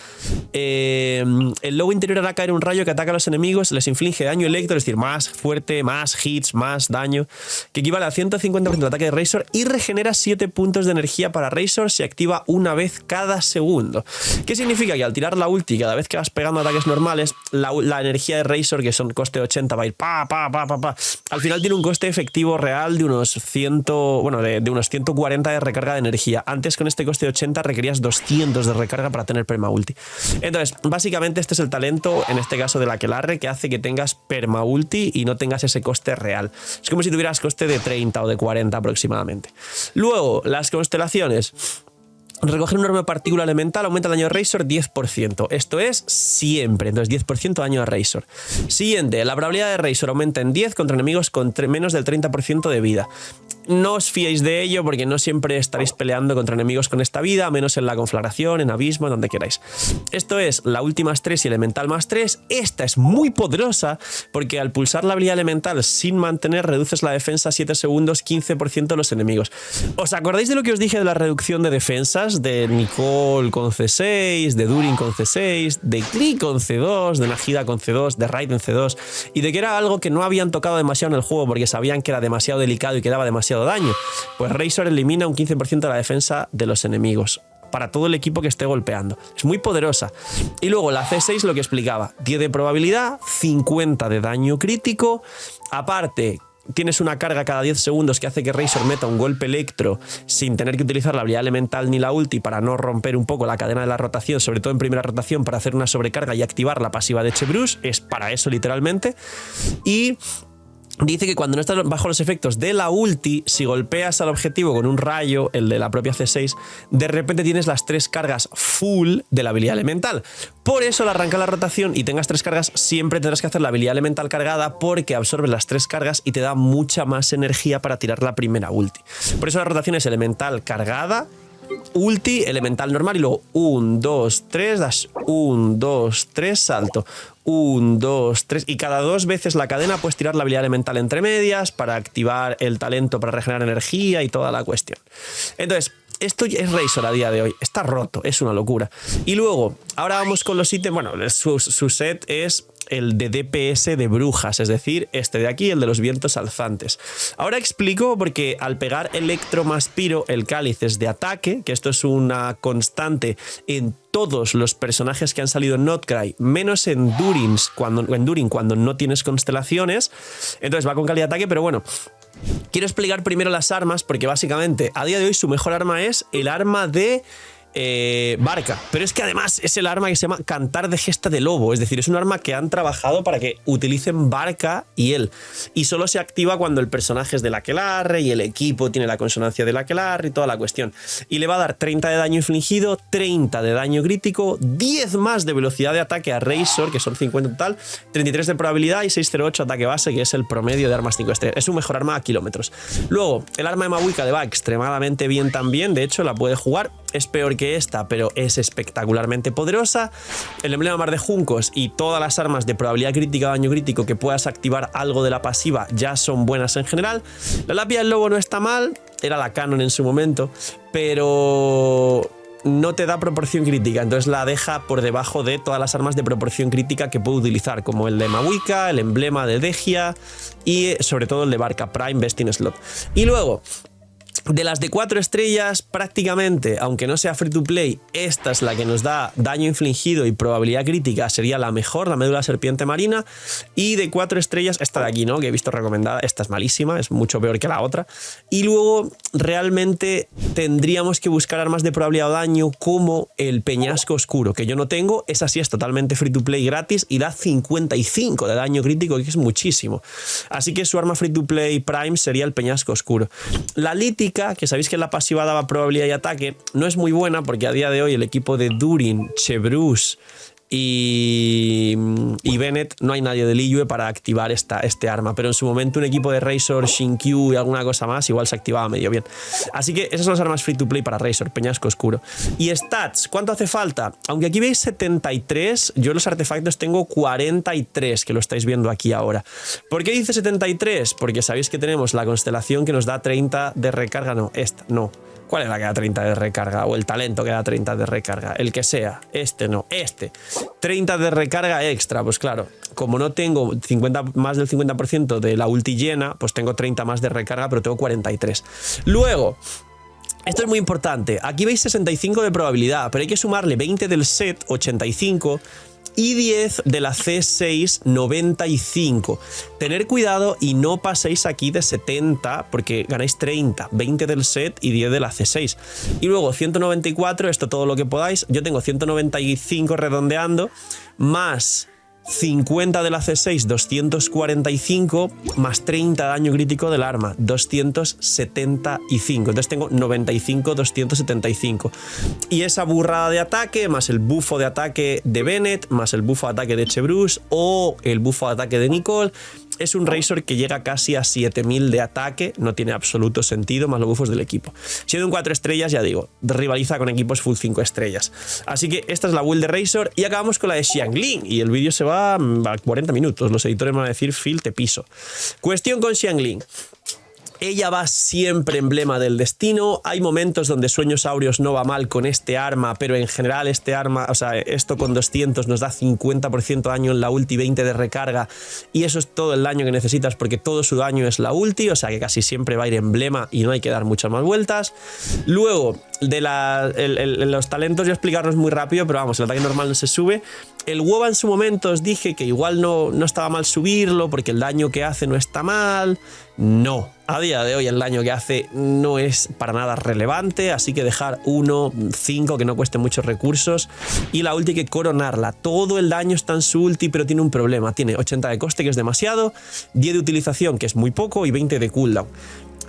Speaker 1: el lobo interior hará caer un rayo que ataca a los enemigos, les inflige daño electro, es decir, más fuerte, más hits, más daño, que equivale a 150% del ataque de Razor, y regenera 7 puntos de energía para Razor, se activa una vez cada segundo. ¿Qué significa? Que al tirar la ulti, cada vez que vas pegando ataques normales, la energía de Razor, que son coste 80, va a ir al final tiene un coste efectivo real de unos 100, bueno, de unos 140 de recarga de energía. Antes, con este coste 80 requerías 200 de recarga para tener perma ulti. Entonces, básicamente este es el talento, en este caso del aquelarre, que hace que tengas perma ulti y no tengas ese coste real. Es como si tuvieras coste de 30 o de 40 aproximadamente. Luego, las constelaciones. Recoger un enorme partícula elemental aumenta el daño de Razor 10%. Esto es siempre. Entonces 10% daño de Razor. Siguiente, la probabilidad de Razor aumenta en 10 contra enemigos con menos del 30% de vida. No os fiéis de ello porque no siempre estaréis peleando contra enemigos con esta vida, menos en la conflagración, en abismo, donde queráis. Esto es la última más 3 y elemental más 3. Esta es muy poderosa porque al pulsar la habilidad elemental sin mantener, reduces la defensa 7 segundos, 15% de los enemigos. ¿Os acordáis de lo que os dije de la reducción de defensas? De Nicole con C6, de Durin con C6, de Klee con C2, de Nahida con C2, de Raiden C2, y de que era algo que no habían tocado demasiado en el juego porque sabían que era demasiado delicado y que daba demasiado daño. Pues Razor elimina un 15% de la defensa de los enemigos para todo el equipo que esté golpeando. Es muy poderosa. Y luego la C6, lo que explicaba, 10 de probabilidad, 50 de daño crítico. Aparte, tienes una carga cada 10 segundos que hace que Razor meta un golpe electro sin tener que utilizar la habilidad elemental ni la ulti, para no romper un poco la cadena de la rotación, sobre todo en primera rotación, para hacer una sobrecarga y activar la pasiva de Chebrush. Es para eso literalmente. Y dice que cuando no estás bajo los efectos de la ulti, si golpeas al objetivo con un rayo, el de la propia C6, de repente tienes las 3 cargas full de la habilidad elemental. Por eso, al arrancar la rotación y tengas 3 cargas, siempre tendrás que hacer la habilidad elemental cargada, porque absorbe las 3 cargas y te da mucha más energía para tirar la primera ulti. Por eso la rotación es elemental cargada, ulti, elemental normal y luego 1, 2, 3, dash, 1, 2, 3, salto. 1, 2, 3, y cada 2 veces la cadena puedes tirar la habilidad elemental entre medias para activar el talento para regenerar energía y toda la cuestión. Entonces, esto es Razor a día de hoy. Está roto, es una locura. Y luego, ahora vamos con los ítems. Bueno, su set es el de DPS de brujas, es decir, este de aquí, el de los vientos alzantes. Ahora explico, porque al pegar Electro más Piro, el cáliz es de ataque, que esto es una constante en todos los personajes que han salido en Notcry, menos en Durin cuando no tienes constelaciones. Entonces va con calidad de ataque, pero bueno. Quiero explicar primero las armas, porque básicamente a día de hoy su mejor arma es el arma de Barca, pero es que además es el arma que se llama Cantar de Gesta de Lobo, es decir, es un arma que han trabajado para que utilicen Barca y él, y solo se activa cuando el personaje es del aquelarre y el equipo tiene la consonancia del aquelarre y toda la cuestión, y le va a dar 30 de daño infligido, 30 de daño crítico, 10 más de velocidad de ataque a Razor, que son 50 en total, 33 de probabilidad y 608 ataque base, que es el promedio de armas 5 estrellas. Es un mejor arma a kilómetros. Luego, el arma de Mavuika le va extremadamente bien también, de hecho la puede jugar, es peor que esta, pero es espectacularmente poderosa. El emblema Mar de Juncos y todas las armas de probabilidad crítica o daño crítico que puedas activar algo de la pasiva ya son buenas en general. La lápida del lobo no está mal, era la canon en su momento, pero no te da proporción crítica, entonces la deja por debajo de todas las armas de proporción crítica que puedo utilizar, como el de Mavuika, el emblema de Degia y sobre todo el de Barca Prime Best in Slot. Y luego, De las de 4 estrellas, prácticamente, aunque no sea free to play, esta es la que nos da daño infligido y probabilidad crítica, sería la mejor, la médula serpiente marina. Y de 4 estrellas, esta de aquí, ¿no? Que he visto recomendada, esta es malísima, es mucho peor que la otra. Y luego, realmente, tendríamos que buscar armas de probabilidad o daño como el peñasco oscuro, que yo no tengo, esa sí es totalmente free to play gratis y da 55 de daño crítico, que es muchísimo. Así que su arma free to play prime sería el peñasco oscuro. La lítica, que sabéis que la pasiva daba probabilidad y ataque, no es muy buena porque a día de hoy el equipo de Durin, Chevreuse y Bennett no hay nadie de Liyue para activar este arma, pero en su momento un equipo de Razor, Shinkyu y alguna cosa más igual se activaba medio bien. Así que esas son las armas free to play para Razor, peñasco oscuro. Y stats, ¿cuánto hace falta? Aunque aquí veis 73, yo los artefactos tengo 43, que lo estáis viendo aquí ahora. ¿Por qué dice 73? Porque sabéis que tenemos la constelación que nos da 30 de recarga, no, esta, no. ¿Cuál es la que da 30 de recarga? O el talento que da 30 de recarga. El que sea. Este no. Este. 30 de recarga extra. Pues claro, como no tengo más del 50% de la ulti llena, pues tengo 30 más de recarga, pero tengo 43. Luego, esto es muy importante. Aquí veis 65 de probabilidad, pero hay que sumarle 20 del set, 85, y 10 de la C6, 95. Tener cuidado y no paséis aquí de 70 porque ganáis 30, 20 del set y 10 de la C6. Y luego 194, esto todo lo que podáis. Yo tengo 195 redondeando, más 50 de la C6, 245, más 30 de daño crítico del arma, 275. Entonces tengo 95, 275. Y esa burrada de ataque, más el bufo de ataque de Bennett, más el bufo de ataque de Chevreuse o el bufo de ataque de Nicole, es un Razor que llega casi a 7000 de ataque, no tiene absoluto sentido, más los buffos del equipo. Siendo un 4 estrellas, ya digo, rivaliza con equipos full 5 estrellas. Así que esta es la build de Razor y acabamos con la de Xiangling. Y el vídeo se va a 40 minutos, los editores me van a decir, Phil, te piso. Cuestión con Xiangling. Ella va siempre emblema del destino. Hay momentos donde Sueños Áureos no va mal con este arma, pero en general este arma, o sea, esto con 200 nos da 50% de daño en la ulti, 20 de recarga, y eso es todo el daño que necesitas porque todo su daño es la ulti, o sea que casi siempre va a ir emblema y no hay que dar muchas más vueltas. Luego, de los talentos voy a explicarlos muy rápido, pero vamos, el ataque normal no se sube. El WoBa en su momento os dije que igual no estaba mal subirlo porque el daño que hace no está mal. No, a día de hoy el daño que hace no es para nada relevante, así que dejar 1, 5 que no cueste muchos recursos, y la ulti hay que coronarla. Todo el daño está en su ulti, pero tiene un problema, tiene 80 de coste, que es demasiado, 10 de utilización, que es muy poco, y 20 de cooldown.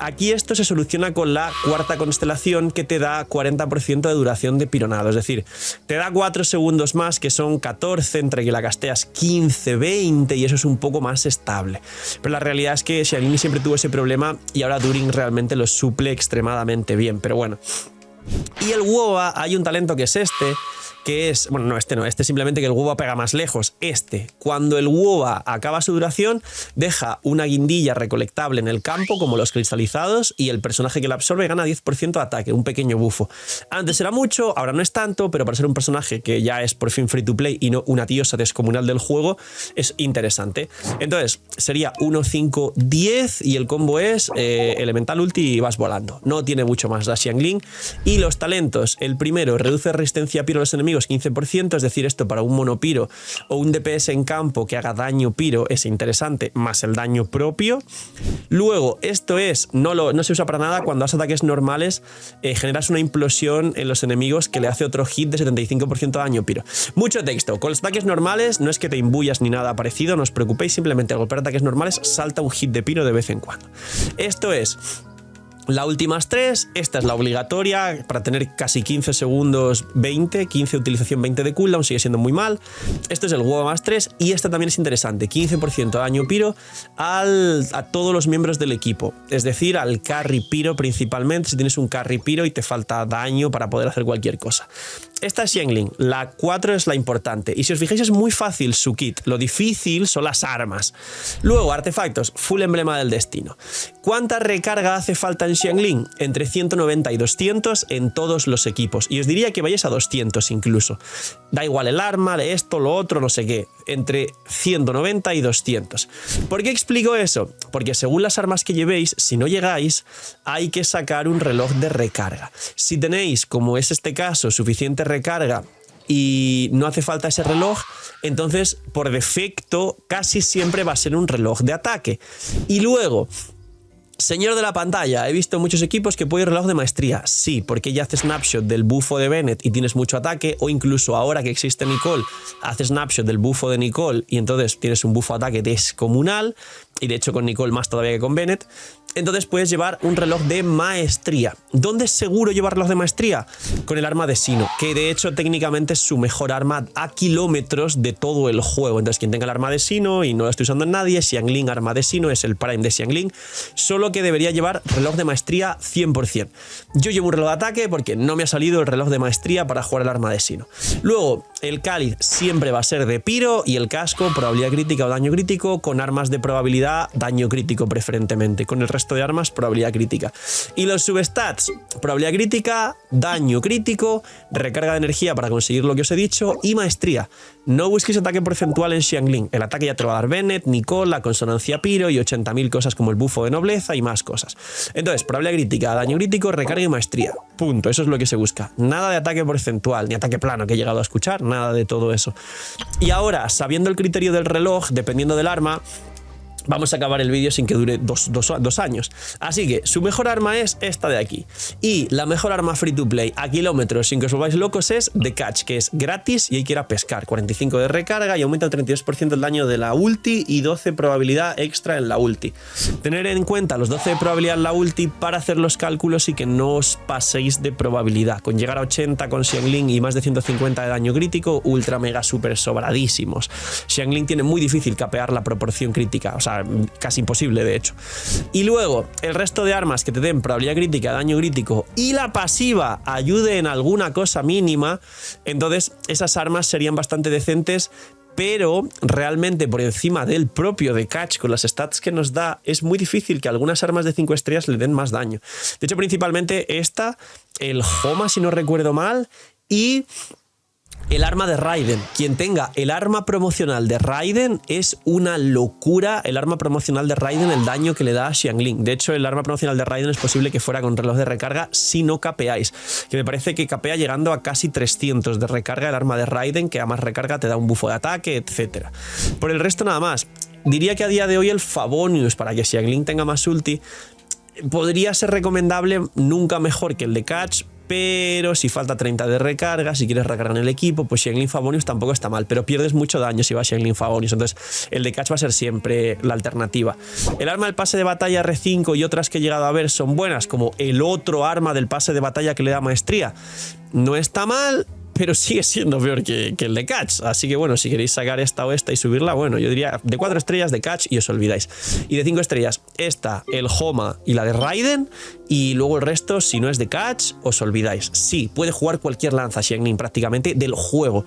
Speaker 1: Aquí esto se soluciona con la cuarta constelación, que te da 40% de duración de pironado, es decir, te da 4 segundos más, que son 14, entre que la casteas 15, 20, y eso es un poco más estable. Pero la realidad es que Xiangling siempre tuvo ese problema y ahora Durin realmente lo suple extremadamente bien, pero bueno. Y el WoBa, hay un talento que es este, que es, bueno, no, este simplemente que el WoBa pega más lejos. Cuando el WoBa acaba su duración, deja una guindilla recolectable en el campo, como los cristalizados, y el personaje que la absorbe gana 10% de ataque, un pequeño bufo. Antes era mucho, ahora no es tanto, pero para ser un personaje que ya es por fin free to play y no una diosa descomunal del juego, es interesante. Entonces, sería 1, 5, 10 y el combo es elemental ulti y vas volando. No tiene mucho más la Xiangling. Y los talentos, el primero reduce resistencia a piro a los enemigos 15%, es decir, esto para un monopiro o un DPS en campo que haga daño piro es interesante, más el daño propio. Luego, esto es, no se usa para nada cuando haces ataques normales, generas una implosión en los enemigos que le hace otro hit de 75% de daño piro. Mucho texto, con los ataques normales no es que te imbuyas ni nada parecido, no os preocupéis, simplemente al golpear ataques normales salta un hit de piro de vez en cuando. Esto es la última 3, esta es la obligatoria para tener casi 15 segundos 20, 15 utilización 20 de cooldown, sigue siendo muy mal. Esto es el WoBa más 3 y esta también es interesante, 15% de daño piro a todos los miembros del equipo, es decir, al carry piro principalmente, si tienes un carry piro y te falta daño para poder hacer cualquier cosa. Esta es Xiangling, la 4 es la importante y si os fijáis es muy fácil su kit, lo difícil son las armas. Luego, artefactos, full emblema del destino. ¿Cuánta recarga hace falta en Xiangling? Entre 190 y 200 en todos los equipos, y os diría que vayáis a 200 incluso. Da igual el arma, de esto, lo otro, no sé qué. entre 190 y 200. ¿Por qué explico eso? Porque según las armas que llevéis, si no llegáis, hay que sacar un reloj de recarga. Si tenéis, como es este caso, suficiente recarga y no hace falta ese reloj, entonces por defecto casi siempre va a ser un reloj de ataque. Y luego, señor de la pantalla, he visto muchos equipos que puede ir reloj de maestría. Sí, porque ya hace snapshot del bufo de Bennett y tienes mucho ataque, o incluso ahora que existe Nicole, hace snapshot del bufo de Nicole y entonces tienes un bufo de ataque descomunal, y de hecho con Nicole más todavía que con Bennett. Entonces puedes llevar un reloj de maestría. ¿Dónde es seguro llevar reloj de maestría? Con el arma de Sino, que de hecho técnicamente es su mejor arma a kilómetros de todo el juego. Entonces quien tenga el arma de Sino y no la estoy usando en nadie, Xiangling arma de Sino, es el prime de Xiangling, solo que debería llevar reloj de maestría 100%. Yo llevo un reloj de ataque porque no me ha salido el reloj de maestría para jugar el arma de Sino. Luego, el cáliz siempre va a ser de Pyro y el casco, probabilidad crítica o daño crítico, con armas de probabilidad, daño crítico preferentemente. Con el resto de armas, probabilidad crítica. Y los substats, probabilidad crítica, daño crítico, recarga de energía para conseguir lo que os he dicho y maestría. No busquéis ataque porcentual en Xiangling. El ataque ya te lo va a dar Bennett, Nicole, la consonancia Pyro y 80.000 cosas como el bufo de nobleza y más cosas. Entonces, probabilidad crítica, daño crítico, recarga y maestría. Punto. Eso es lo que se busca. Nada de ataque porcentual, ni ataque plano que he llegado a escuchar, nada de todo eso. Y ahora, sabiendo el criterio del reloj, dependiendo del arma, vamos a acabar el vídeo sin que dure dos años. Así que su mejor arma es esta de aquí. Y la mejor arma free to play a kilómetros sin que os volváis locos es The Catch, que es gratis y hay que ir a pescar. 45 de recarga y aumenta el 32% el daño de la ulti y 12 probabilidad extra en la ulti. Tener en cuenta los 12 de probabilidad en la ulti para hacer los cálculos y que no os paséis de probabilidad. Con llegar a 80 con Xiangling y más de 150 de daño crítico, ultra mega super sobradísimos. Xiangling tiene muy difícil capear la proporción crítica, o sea, casi imposible de hecho. Y luego el resto de armas que te den probabilidad crítica, daño crítico y la pasiva ayude en alguna cosa mínima, entonces esas armas serían bastante decentes, pero realmente por encima del propio The Catch, con las stats que nos da, es muy difícil que algunas armas de 5 estrellas le den más daño. De hecho, principalmente esta, el Homa, si no recuerdo mal, y el arma de Raiden. Quien tenga el arma promocional de Raiden es una locura. El arma promocional de Raiden, el daño que le da a Xiangling. De hecho, el arma promocional de Raiden es posible que fuera con reloj de recarga si no capeáis. Que me parece que capea llegando a casi 300 de recarga el arma de Raiden, que a más recarga te da un bufo de ataque, etc. Por el resto nada más. Diría que a día de hoy el Favonius, para que Xiangling tenga más ulti, podría ser recomendable, nunca mejor que el de Catch, pero si falta 30 de recarga, si quieres recargar en el equipo, pues Xiangling Favonius tampoco está mal, pero pierdes mucho daño si va Xiangling Favonius, entonces el de Catch va a ser siempre la alternativa. El arma del pase de batalla R5 y otras que he llegado a ver son buenas, como el otro arma del pase de batalla que le da maestría. No está mal, pero sigue siendo peor que el de Catch. Así que bueno, si queréis sacar esta o esta y subirla, bueno, yo diría de 4 estrellas de Catch y os olvidáis. Y de 5 estrellas, esta, el Homa y la de Raiden. Y luego el resto, si no es de Catch, os olvidáis. Sí, puede jugar cualquier lanza Xiangling prácticamente del juego.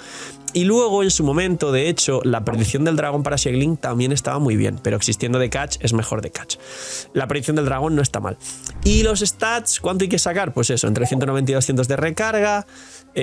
Speaker 1: Y luego en su momento, de hecho, la predicción del dragón para Xiangling también estaba muy bien, pero existiendo de Catch es mejor de Catch. La predicción del dragón no está mal. Y los stats, ¿cuánto hay que sacar? Pues eso, entre 190 y 200 de recarga,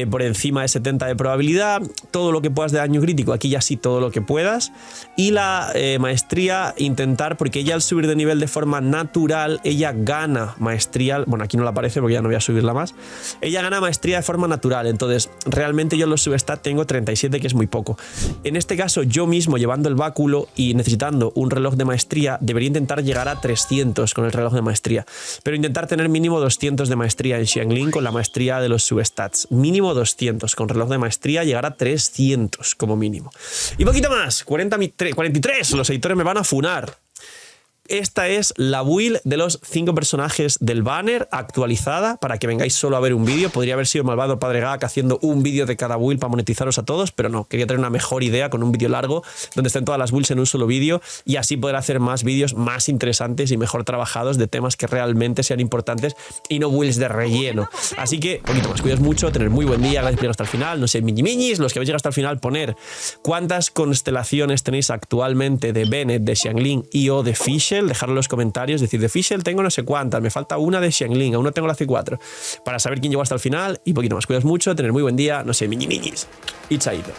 Speaker 1: por encima de 70 de probabilidad, todo lo que puedas de daño crítico, aquí ya sí todo lo que puedas. Y la maestría, intentar, porque ella al subir de nivel de forma natural, ella gana maestría, bueno, aquí no la aparece porque ya no voy a subirla más, ella gana maestría de forma natural, entonces realmente yo en los substats tengo 37, que es muy poco. En este caso, yo mismo llevando el báculo y necesitando un reloj de maestría, debería intentar llegar a 300 con el reloj de maestría, pero intentar tener mínimo 200 de maestría en Xiangling con la maestría de los substats, mínimo 200, con reloj de maestría llegar a 300 como mínimo. Y poquito más, 43, los editores me van a funar. Esta es la build de los 5 personajes del banner actualizada para que vengáis solo a ver un vídeo. Podría haber sido Malvado Padre Gak haciendo un vídeo de cada build para monetizaros a todos, pero no, quería tener una mejor idea con un vídeo largo donde estén todas las builds en un solo vídeo y así poder hacer más vídeos más interesantes y mejor trabajados de temas que realmente sean importantes y no builds de relleno. Así que, poquito más, cuidaos mucho, tener muy buen día, gracias por llegar hasta el final, no sé, miñis, los que habéis llegado hasta el final, poner cuántas constelaciones tenéis actualmente de Bennett, de Xiangling y o de Fischl. Dejarlo en los comentarios, decir de Fischl tengo no sé cuántas, me falta una de Xiangling, aún no tengo la C4, para saber quién llegó hasta el final y poquito más. Cuidaos mucho, tener muy buen día, no sé, miñis y chaito.